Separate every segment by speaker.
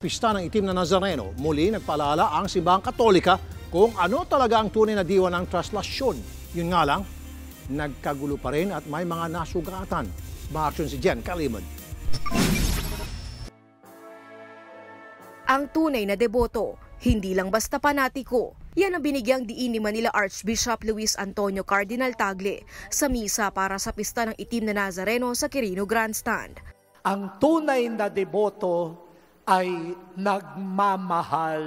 Speaker 1: Pista ng Itim na Nazareno, muli nagpaalala ang simbahang Katolika kung ano talaga ang tunay na diwa ng traslasyon. Yun nga lang, nagkagulo pa rin at may mga nasugatan. Maaksyon si Jen Kalimod.
Speaker 2: Ang tunay na deboto, hindi lang basta panatiko. Yan ang binigyang diin ni Manila Archbishop Luis Antonio Cardinal Tagle sa misa para sa Pista ng Itim na Nazareno sa Quirino Grandstand.
Speaker 3: Ang tunay na deboto ay nagmamahal.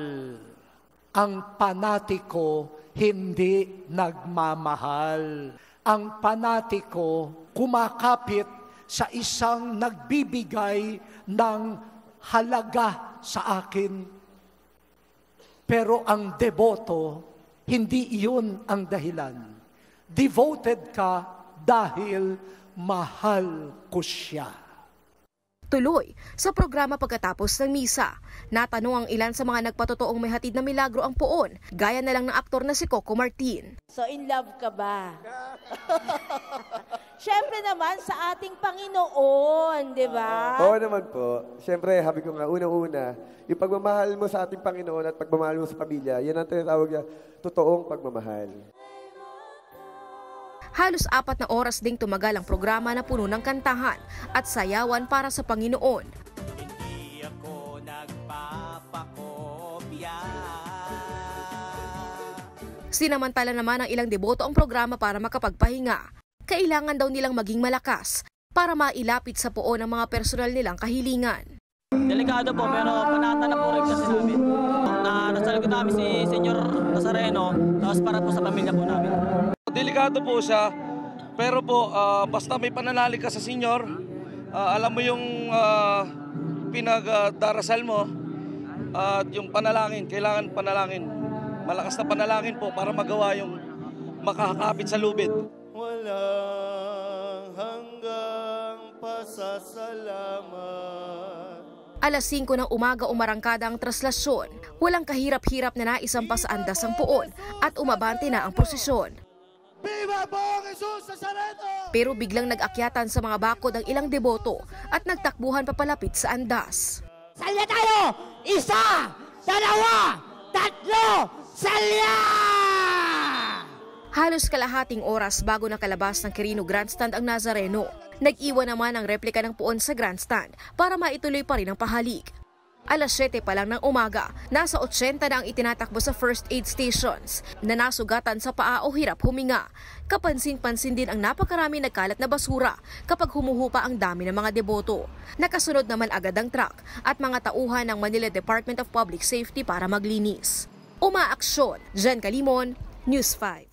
Speaker 3: Ang panatiko hindi nagmamahal. Ang panatiko kumakapit sa isang nagbibigay ng halaga sa akin. Pero ang deboto, hindi iyon ang dahilan. Devoted ka dahil mahal ko siya.
Speaker 2: Tuloy, sa programa pagkatapos ng misa, natanong ang ilan sa mga nagpatotoong may hatid na milagro ang poon, gaya na lang ng aktor na si Coco Martin.
Speaker 4: So in love ka ba? Siyempre naman sa ating Panginoon, di ba?
Speaker 5: Oo naman po. Siyempre, habi ko nga, unang-una, yung pagmamahal mo sa ating Panginoon at pagmamahal mo sa pamilya, yan ang tinatawag na totoong pagmamahal.
Speaker 2: Halos 4 na oras ding tumagal ang programa na puno ng kantahan at sayawan para sa Panginoon.
Speaker 6: Hindi ako nagpapakopya.
Speaker 2: Sinamantala naman ng ilang deboto ang programa para makapagpahinga. Kailangan daw nilang maging malakas para mailapit sa poon ang mga personal nilang kahilingan.
Speaker 7: Delikado po pero panata na po rin kasi namin. Nasa likod namin si Senyor Nazareno, tapos para po sa pamilya po namin.
Speaker 8: Delikado po siya, pero po basta may pananalig ka sa Senyor, alam mo yung pinagdarasal mo at yung panalangin, kailangan panalangin. Malakas na panalangin po para magawa yung makakapit sa lubid.
Speaker 6: Walang hanggang pasasalamat.
Speaker 2: Alas 5 ng umaga umarangkada ang traslasyon. Walang kahirap-hirap na naisampa sa andas ang poon at umabante na ang prosesyon.
Speaker 6: Viva Bong Jesus Nazareno!
Speaker 2: Pero biglang nag-akyatan sa mga bakod ang ilang deboto at nagtakbuhan papalapit sa andas.
Speaker 4: Salya tayo! 1, 2, 3, salya!
Speaker 2: Halos kalahating oras bago nakalabas ng Quirino Grandstand ang Nazareno. Nag-iwan naman ang replika ng poon sa grandstand para maituloy pa rin ang pahalik. Alas 7 pa lang ng umaga, nasa 80 na ang itinatakbo sa first aid stations na nasugatan sa paa o hirap huminga. Kapansin-pansin din ang napakarami nagkalat na basura kapag humuhupa ang dami ng mga deboto. Nakasunod naman agad ang truck at mga tauhan ng Manila Department of Public Safety para maglinis. Umaaksyon, Jen Kalimon, News 5.